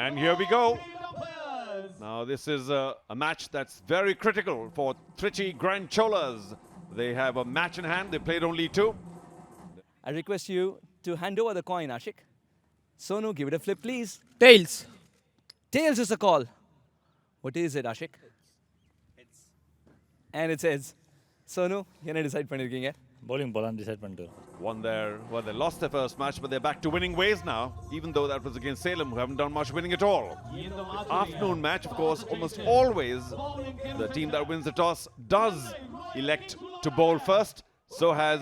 And here we go. Now this is a match that's very critical for Trichy Grand Cholas. They have a match in hand. They played only 2. I request you to hand over the coin, Ashik. Sonu, give it a flip, please. Tails. Tails is the call. What is it, Ashik? And it says, Sonu, என்ன decide பண்ணிருக்கீங்க? Bowling போலாம் decide பண்ணிட்டு. Won their, well, they lost their first match, but they're back to winning ways now, even though that was against Salem, who haven't done much winning at all. Afternoon match, of course, almost always the team that wins the toss does elect to bowl first. So has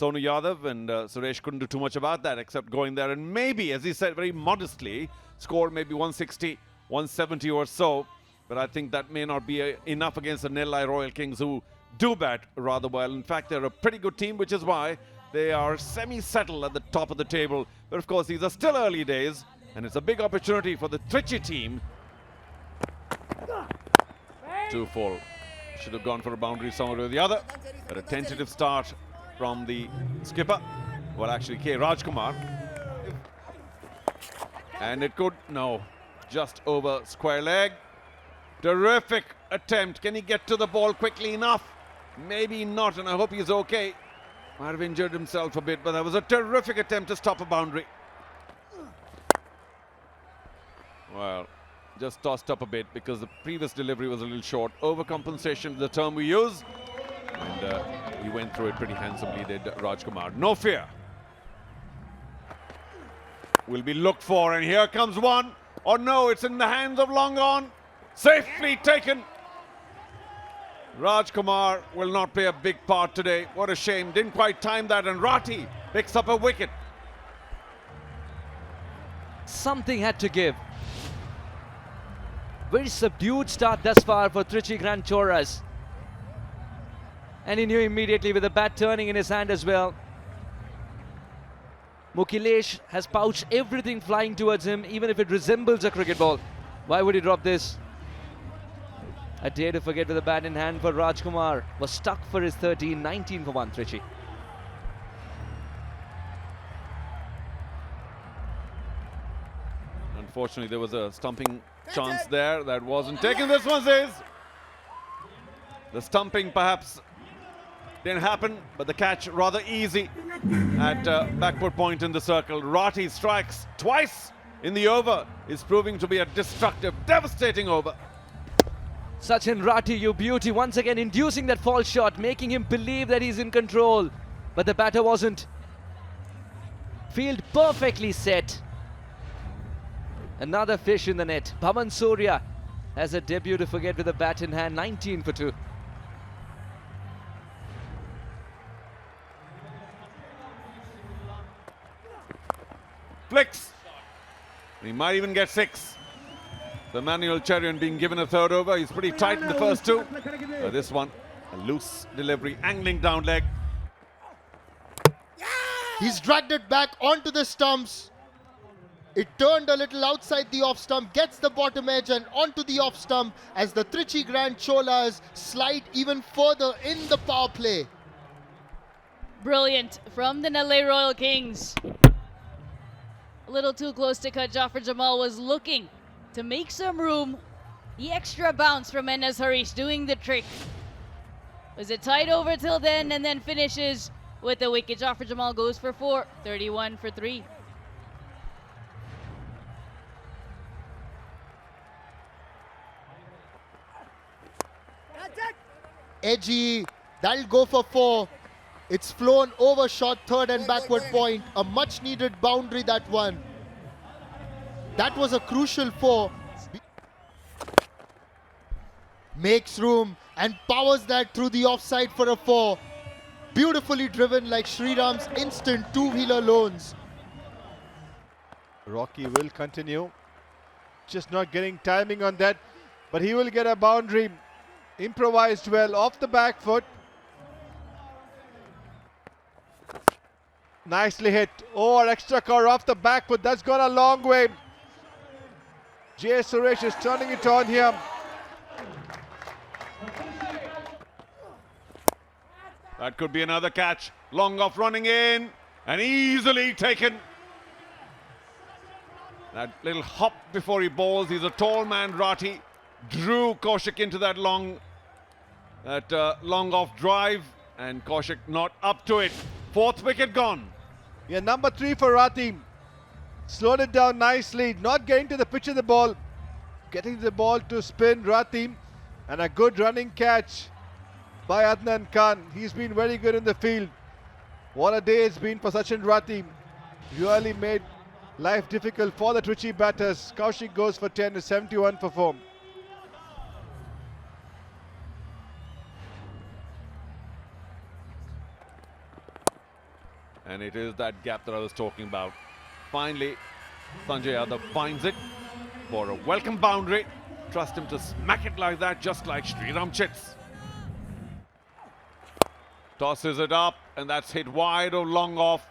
Sonu Yadav, and Suresh couldn't do too much about that except going there and maybe, as he said very modestly, score maybe 160, 170 or so. But I think that may not be enough against the Nellai Royal Kings, who do bat rather well. In fact, they're a pretty good team, which is why they are semi-settled at the top of the table. But of course, these are still early days, and it's a big opportunity for the Trichy team to fall. Should have gone for a boundary somewhere or the other. But a tentative start from the skipper. Well, actually, K. Rajkumar. And it could, no, just over square leg. Terrific attempt. Can he get to the ball quickly enough? Maybe not, and I hope he's okay. Might have injured himself a bit, but that was a terrific attempt to stop a boundary. Well, just tossed up a bit because the previous delivery was a little short. Overcompensation, the term we use. And he went through it pretty handsomely, did Rajkumar. No fear. Will be looked for, and here comes one. Oh no, it's in the hands of long on. Safely taken. Rajkumar will not play a big part today. What a shame. Didn't quite time that, and Rati picks up a wicket. Something had to give. Very subdued start thus far for Trichy Grand Cholas. And he knew immediately with the bat turning in his hand as well. Mukilesh has pouched everything flying towards him, even if it resembles a cricket ball. Why would he drop this? A day to forget with the bat in hand for Rajkumar. Was stuck for his 13, 19 for 1, Trichy. Unfortunately, there was a stumping chance there that wasn't taken. This one says the stumping perhaps didn't happen, but the catch rather easy at backward point in the circle. Rati strikes twice in the over. Is proving to be a destructive, devastating over. Sachin Rati, you beauty, once again inducing that false shot, making him believe that he's in control. But the batter wasn't. Field perfectly set. Another fish in the net. Bhavan Surya has a debut to forget with a bat in hand, 19 for 2. Flicks. He might even get 6. So Manuel Cherian being given a third over. He's pretty tight in the first 2. This one, a loose delivery, angling down leg. He's dragged it back onto the stumps. It turned a little outside the off stump, gets the bottom edge and onto the off stump as the Trichy Grand Cholas slide even further in the power play. Brilliant from the Nellai Royal Kings. A little too close to cut. Jafar Jamal was looking to make some room. The extra bounce from Enes Harish doing the trick. Was it tight over till then, and then finishes with the wicket. Jafar Jamal goes for 4, 31 for 3. Edgy, that'll go for 4. It's flown over short third and backward point. A much needed boundary, that one. That was a crucial 4. Makes room and powers that through the offside for a 4. Beautifully driven like Shriram's instant two-wheeler loans. Rocky will continue. Just not getting timing on that. But he will get a boundary. Improvised well off the back foot. Nicely hit. Oh, an extra cover off the back foot. That's gone a long way. J. Suresh is turning it on here. That could be another catch. Long off running in and easily taken. That little hop before he bowls. He's a tall man, Rathi. Drew Kaushik into that long off drive, and Kaushik not up to it. Fourth wicket gone. Yeah, number 3 for Rathi. Slowed it down nicely, not getting to the pitch of the ball, getting the ball to spin. Rathi, and a good running catch by Adnan Khan. He's been very good in the field. What a day it's been for Sachin Rathi. Really made life difficult for the Trichy batters. Kaushik goes for 10, is 71 for 4. And it is that gap that I was talking about. Finally, Sanjay Yadav finds it for a welcome boundary. Trust him to smack it like that, just like Shriram chits. Tosses it up, and that's hit wide or long off.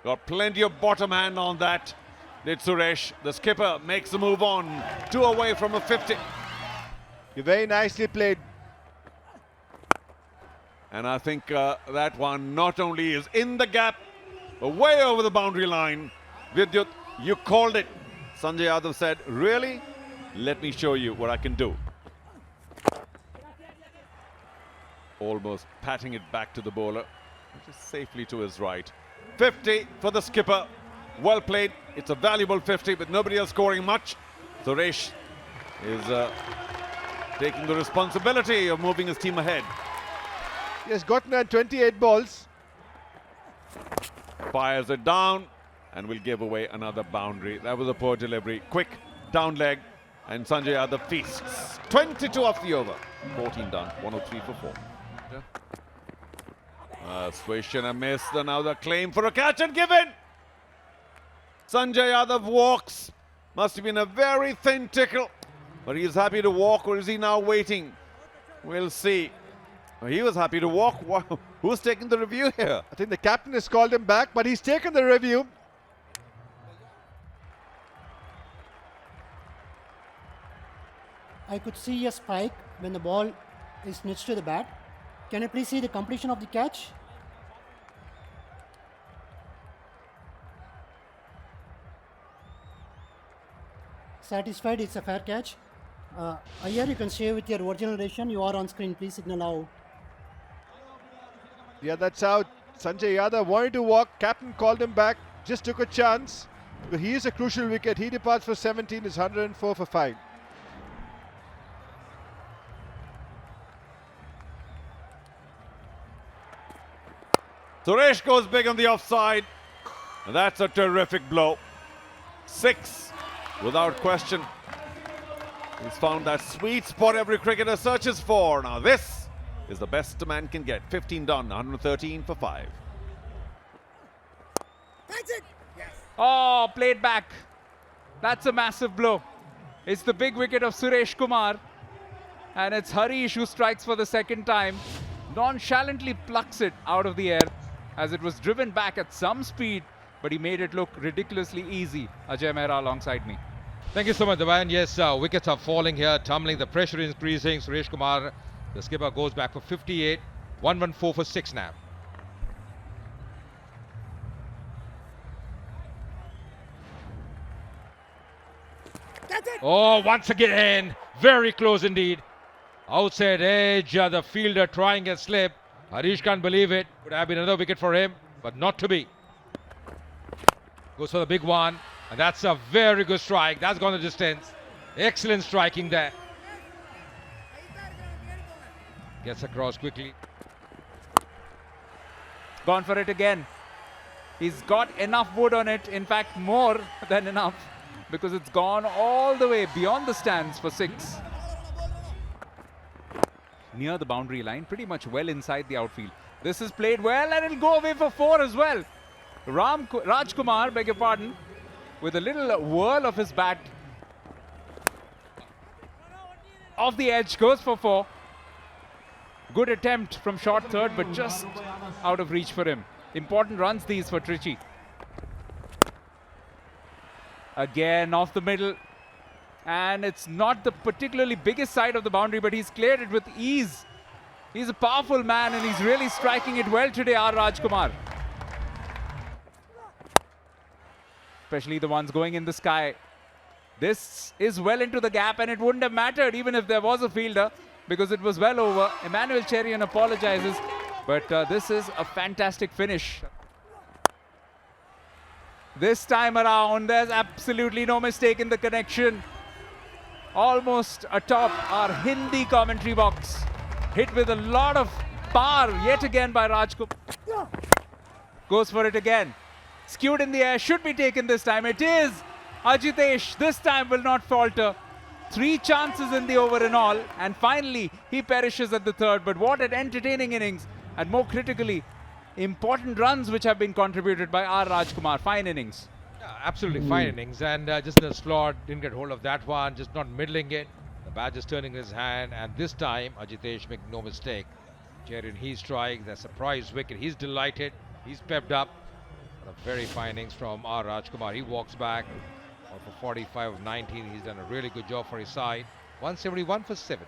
Got plenty of bottom hand on that. Did Suresh. The skipper makes a move on. 2 away from a 50. Very nicely played. And I think that one not only is in the gap, but way over the boundary line. Vidyut, you called it. Sanjay Yadav said, really? Let me show you what I can do. Almost patting it back to the bowler, which is safely to his right. 50 for the skipper. Well played. It's a valuable 50, but nobody else scoring much. Suresh is taking the responsibility of moving his team ahead. He has gotten 28 balls. Fires it down and will give away another boundary. That was a poor delivery. Quick down leg, and Sanjay Yadav feasts. 22 off the over. 14 done. 103 for 4. Swish and a miss. Now the claim for a catch and given. Sanjay Yadav walks. Must have been a very thin tickle, but he's happy to walk, or is he now waiting? We'll see. He was happy to walk. Wow. Who's taking the review here? I think the captain has called him back, but he's taken the review. I could see a spike when the ball is next to the bat. Can I please see the completion of the catch? Satisfied, it's a fair catch. Here you can share with your original ration. You are on screen, please signal out. Yeah, that's out. Sanjay Yadav wanted to walk. Captain called him back. Just took a chance. But he is a crucial wicket. He departs for 17. Is 104 for 5. Suresh goes big on the offside. And that's a terrific blow. 6 without question. He's found that sweet spot every cricketer searches for. Now this is the best a man can get. 15 done, 113 for 5. Oh, played back. That's a massive blow. It's the big wicket of Suresh Kumar. And it's Harish who strikes for the second time. Nonchalantly plucks it out of the air as it was driven back at some speed, but he made it look ridiculously easy. Ajay Mehra alongside me. Thank you so much, Devan. Yes, wickets are falling here, tumbling, the pressure is increasing. Suresh Kumar, the skipper, goes back for 58. 114 for 6 now. Oh, once again, very close indeed. Outside edge, the fielder trying a slip. Harish can't believe it. Would have been another wicket for him, but not to be. Goes for the big one, and that's a very good strike. That's gone the distance. Excellent striking there. Gets across quickly. Gone for it again. He's got enough wood on it, in fact more than enough, because it's gone all the way beyond the stands for 6. Near the boundary line, pretty much well inside the outfield. This is played well, and it'll go away for 4 as well. Rajkumar, beg your pardon, with a little whirl of his bat off the edge, goes for 4. Good attempt from short third, but just out of reach for him. Important runs these for Trichy. Again off the middle, and it's not the particularly biggest side of the boundary, but he's cleared it with ease. He's a powerful man, and he's really striking it well today, R. Rajkumar. Especially the ones going in the sky. This is well into the gap, and it wouldn't have mattered even if there was a fielder, because it was well over. Emmanuel Cherian apologizes, but this is a fantastic finish. This time around, there's absolutely no mistake in the connection. Almost atop our Hindi commentary box. Hit with a lot of power yet again by Rajkumar. Goes for it again. Skewed in the air, should be taken this time. It is. Ajitesh this time will not falter. 3 chances in the over in all, and finally he perishes at the third. But what an entertaining innings, and more critically, important runs which have been contributed by R. Rajkumar. Fine innings. Yeah, absolutely fine innings, and just the slot didn't get hold of that one, just not middling it. The bat just turning in his hand, and this time Ajitesh making no mistake. Cherian, he strikes, the surprise wicket, he's delighted, he's pepped up. What a very fine innings from R. Rajkumar. He walks back for 45 of 19. He's done a really good job for his side. 171 for 7.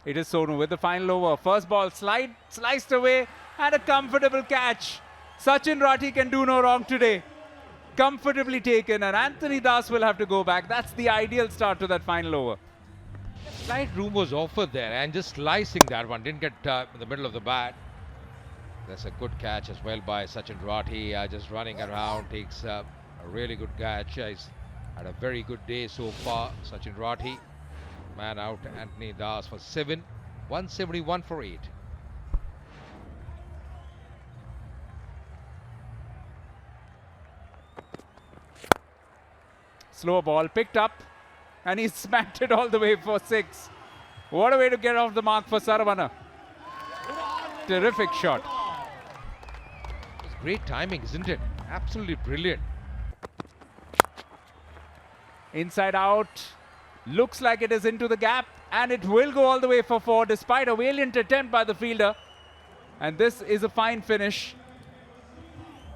It is Sonu with the final over. First ball sliced away, and a comfortable catch. Sachin Rathi can do no wrong today. Comfortably taken, and Anthony Das will have to go back. That's the ideal start to that final over. Slight room was offered there, and just slicing that one, didn't get in the middle of the bat. That's a good catch as well by Sachin Rathi, just running around, takes a really good catch. He's had a very good day so far, Sachin Rathi. Man out, Anthony Das for 7, 171 for 8. Slow ball picked up, and he smacked it all the way for 6. What a way to get off the mark for Saravana. Terrific shot. It's great timing, isn't it? Absolutely brilliant. Inside out. Looks like it is into the gap, and it will go all the way for 4 despite a valiant attempt by the fielder. And this is a fine finish.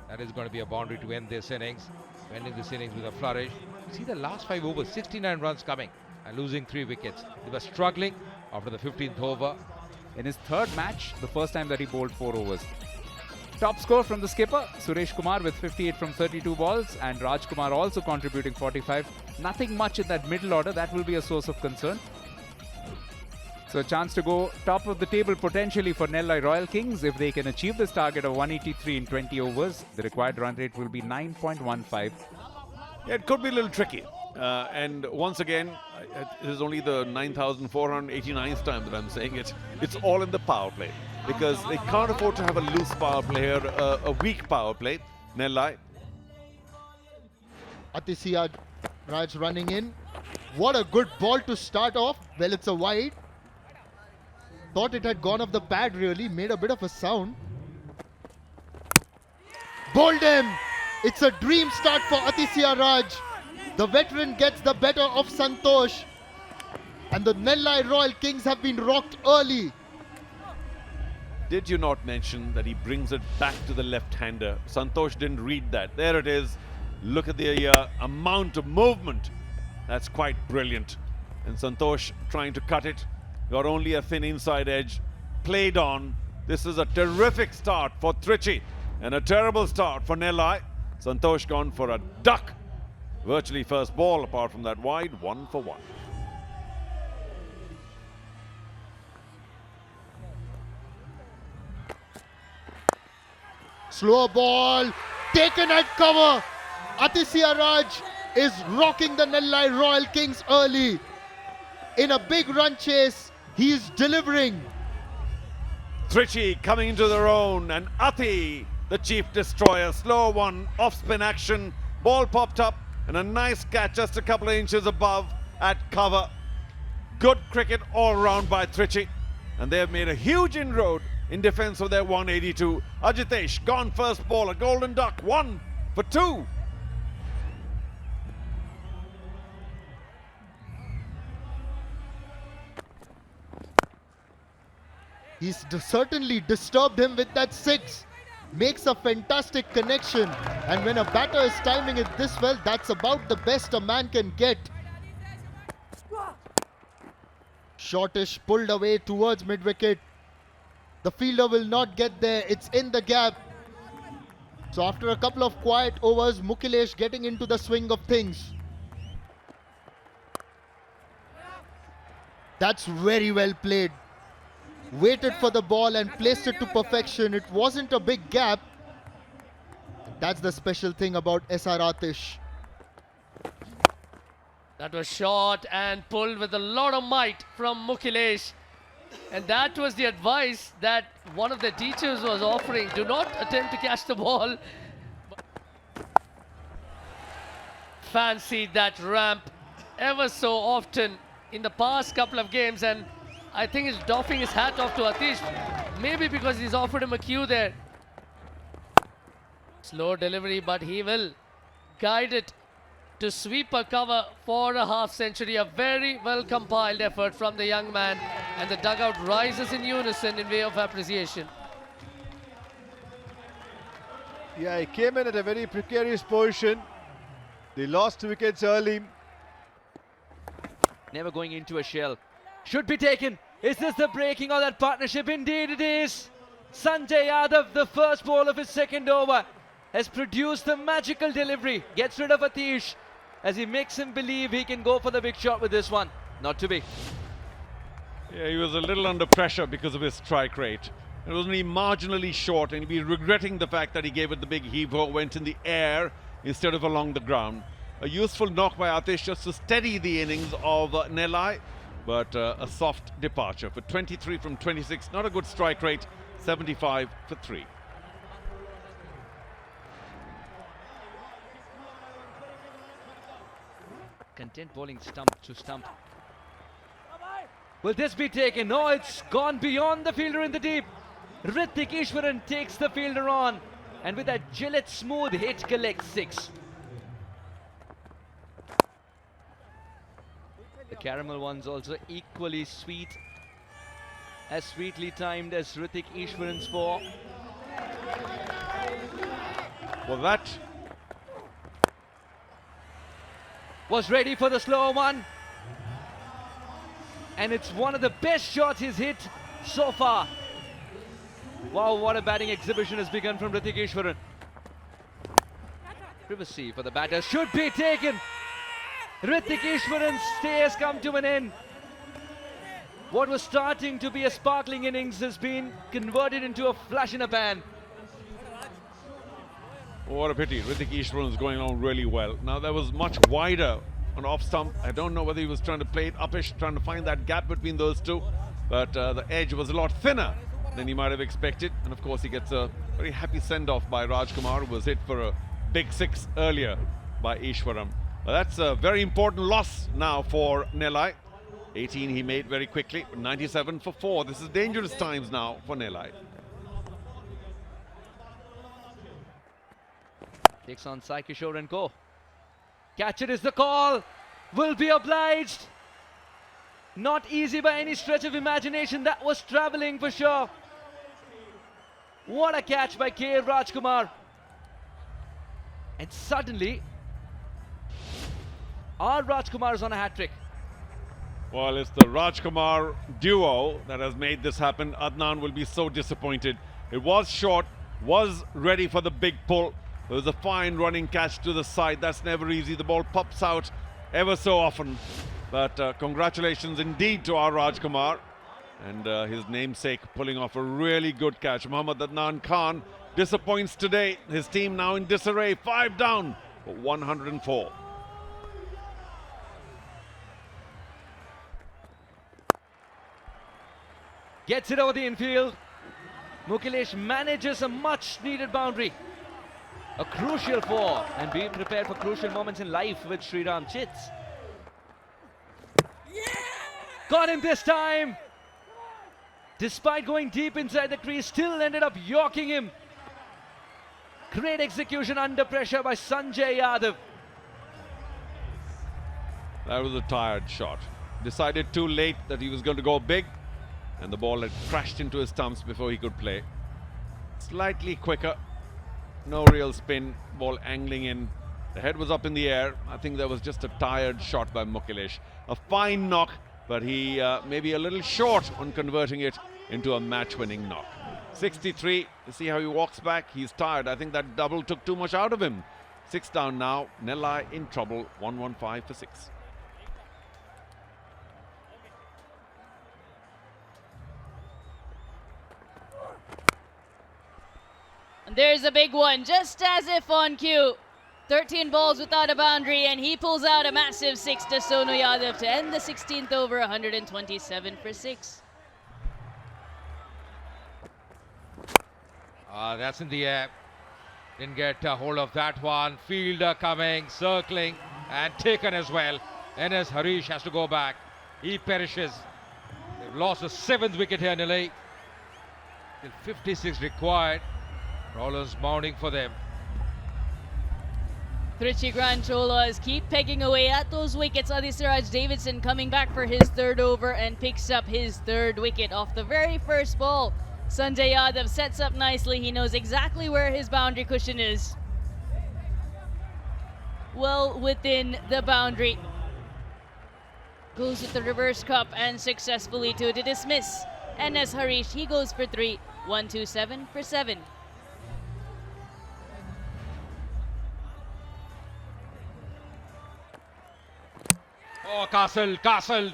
That is going to be a boundary to end this innings. Ending this innings with a flourish. See the last 5 overs, 69 runs coming and losing 3 wickets. They were struggling after the 15th over. In his 3rd match, the first time that he bowled 4 overs. Top score from the skipper, Suresh Kumar with 58 from 32 balls, and Rajkumar also contributing 45. Nothing much in that middle order. That will be a source of concern. So a chance to go top of the table potentially for Nellai Royal Kings if they can achieve this target of 183 in 20 overs. The required run rate will be 9.15. Yeah, it could be a little tricky. And once again, it is only the 9,489th time that I'm saying it. It's all in the power play, because they can't afford to have a loose power play here, a weak power play. Nellai. Atisia Raj running in. What a good ball to start off. Well, it's a wide. Thought it had gone off the pad really. Made a bit of a sound. Bowled him. It's a dream start for Atisia Raj. The veteran gets the better of Santosh. And the Nellai Royal Kings have been rocked early. Did you not mention that he brings it back to the left-hander? Santosh didn't read that. There it is. Look at the amount of movement. That's quite brilliant. And Santosh trying to cut it. Got only a thin inside edge. Played on. This is a terrific start for Trichy. And a terrible start for Nellai. Santosh gone for a duck. Virtually first ball apart from that wide. 1 for 1. Slow ball, taken at cover. Atisia Raj is rocking the Nellai Royal Kings early. In a big run chase, he is delivering. Trichy coming into their own, and Ati, the chief destroyer, slow one, off-spin action. Ball popped up, and a nice catch just a couple of inches above at cover. Good cricket all round by Trichy, and they have made a huge inroad in defense of their 182. Ajitesh gone first ball, a golden duck, 1 for 2. He's certainly disturbed him with that 6. Makes a fantastic connection. And when a batter is timing it this well, that's about the best a man can get. Shortish pulled away towards mid-wicket. The fielder will not get there. It's in the gap. So after a couple of quiet overs, Mukilesh getting into the swing of things. That's very well played. Waited for the ball and placed it to perfection. It wasn't a big gap. That's the special thing about SR Atish. That was short and pulled with a lot of might from Mukilesh. And that was the advice that one of the teachers was offering. Do not attempt to catch the ball. Fancied that ramp ever so often in the past couple of games, and I think he's doffing his hat off to Atish. Maybe because he's offered him a cue there. Slow delivery, but he will guide it to sweep a cover for a half century. A very well compiled effort from the young man, and the dugout rises in unison in way of appreciation. Yeah, he came in at a very precarious position. They lost wickets early. Never going into a shell. Should be taken. Is this the breaking of that partnership? Indeed it is. Sanjay Yadav, the first ball of his second over, has produced the magical delivery. Gets rid of Atish as he makes him believe he can go for the big shot with this one. Not to be. Yeah, he was a little under pressure because of his strike rate. It was only marginally short, and he'd be regretting the fact that he gave it the big heave-ho, went in the air instead of along the ground. A useful knock by Atish just to steady the innings of Nellai, but a soft departure for 23 from 26. Not a good strike rate, 75 for 3. Content bowling stump to stump. Will this be taken? No, it's gone beyond the fielder in the deep. Hrithik Ishwaran takes the fielder on, and with that Gillette smooth hit collects 6. The caramel one's also equally sweet, as sweetly timed as Hrithik Ishwaran's 4. Well, that was ready for the slow one, and it's one of the best shots he's hit so far. Wow, what a batting exhibition has begun from Hrithik Ishwaran. Privacy for the batter should be taken. Hrithik Ishwaran's stay has come to an end. What was starting to be a sparkling innings has been converted into a flash in a pan. What a pity. Hrithik Ishwaran is going on really well. Now, that was much wider on off stump. I don't know whether he was trying to play it upish, trying to find that gap between those two, but the edge was a lot thinner than he might have expected. And of course, he gets a very happy send-off by Rajkumar, who was hit for a big 6 earlier by Ishwaran. Well, that's a very important loss now for Nellai. 18 he made very quickly, 97 for 4. This is dangerous times now for Nellai. Takes on Sai Kishore and Co. Catch it is the call. Will be obliged. Not easy by any stretch of imagination. That was travelling for sure. What a catch by K. Rajkumar. And suddenly, our Rajkumar is on a hat-trick. Well, it's the Rajkumar duo that has made this happen. Adnan will be so disappointed. It was short, was ready for the big pull. There was a fine running catch to the side. That's never easy. The ball pops out ever so often. But congratulations indeed to our Rajkumar and his namesake pulling off a really good catch. Mohammad Adnan Khan disappoints today. His team now in disarray. 5 down for 104. Gets it over the infield. Mukilesh manages a much needed boundary. A crucial 4, and be prepared for crucial moments in life with Shriram Chits. Got him this time. Despite going deep inside the crease, still ended up yorking him. Great execution under pressure by Sanjay Yadav. That was a tired shot. Decided too late that he was going to go big, and the ball had crashed into his stumps before he could play. Slightly quicker. No real spin, ball angling in. The head was up in the air. I think that was just a tired shot by Mukilesh. A fine knock, but he may be a little short on converting it into a match-winning knock. 63, you see how he walks back? He's tired. I think that double took too much out of him. 6 down now. Nellai in trouble. 115 for 6. And there's a big one, just as if on cue. 13 balls without a boundary, and he pulls out a massive 6 to Sonu Yadav to end the 16th over, 127 for 6. That's in the air. Didn't get a hold of that one. Fielder coming, circling, and taken as well. NS Harish has to go back. He perishes. They've lost the 7th wicket here, Nellai. Till 56 required. Problems mounting for them. Trichy Grand Cholas keep pegging away at those wickets. Adisaraj Davidson coming back for his 3rd over and picks up his 3rd wicket off the very first ball. Sanjay Yadav sets up nicely. He knows exactly where his boundary cushion is. Well within the boundary. Goes with the reverse cup and successfully to dismiss. NS Harish, he goes for 3. 127 for 7. Oh, Castle.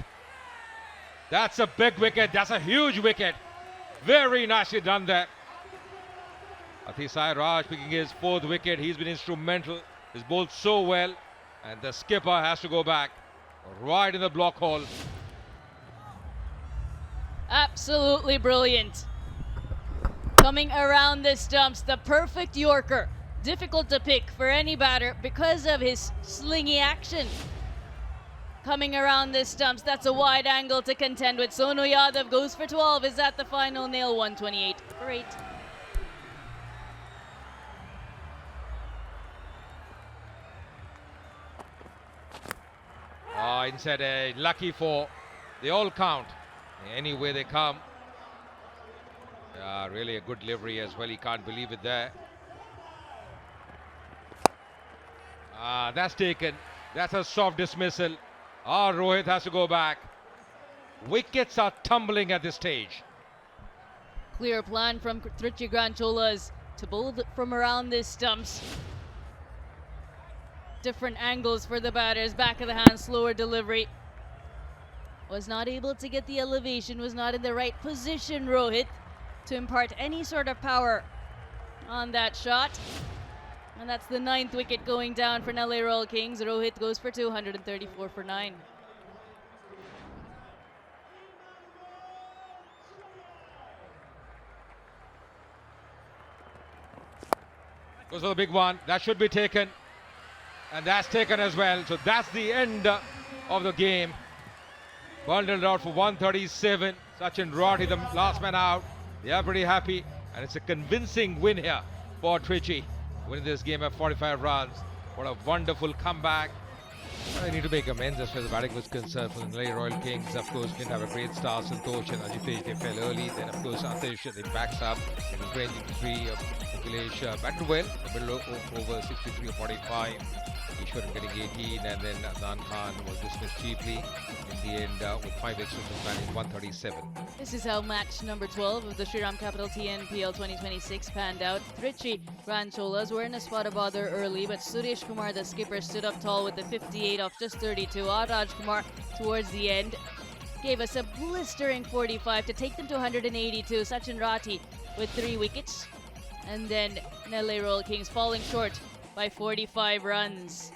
That's a big wicket. That's a huge wicket. Very nicely done there. Atisai Raj picking his 4th wicket. He's been instrumental. He's bowled so well. And the skipper has to go back right in the block hole. Absolutely brilliant. Coming around the stumps, the perfect Yorker. Difficult to pick for any batter because of his slingy action. Coming around the stumps, that's a wide angle to contend with. Sonu Yadav goes for 12. Is that the final nail? 128 for 8. Inside a lucky 4. They all count. Any way they come. Really a good delivery as well. He can't believe it there. That's taken. That's a soft dismissal. Rohit has to go back. Wickets are tumbling at this stage. Clear plan from Trichy Grand Cholas to bowl from around the stumps. Different angles for the batters. Back of the hand, slower delivery. Was not able to get the elevation, was not in the right position, Rohit, to impart any sort of power on that shot. And that's the 9th wicket going down for Nellai Royal Kings. Rohit goes for 234 for 9. Goes for the big one. That should be taken. And that's taken as well. So that's the end of the game. Bundled out for 137. Sachin Rati, the last man out. They are pretty happy. And it's a convincing win here for Trichy. Winning this game at 45 runs. What a wonderful comeback. I need to make amends as far as the batting was concerned for the Nellai Royal Kings. Of course, didn't have a great start. Santosh and Ajitesh, they fell early. Then, of course, Atish, they backs up. In the 23 of Akhilesh batted well. The middle over 63 of 45. Ishwaran getting 18. And then Adnan Khan was dismissed cheaply. In the end, with 5 extras batting 137. This is how match number 12 of the Shriram Capital TNPL 2026 panned out. Trichy Grand Cholas were in a spot of bother early, but Suresh Kumar, the skipper, stood up tall with the 58 off just 32. Raj Kumar towards the end gave us a blistering 45 to take them to 182. Sachin Rati with 3 wickets. And then Nellai Royal Kings falling short by 45 runs.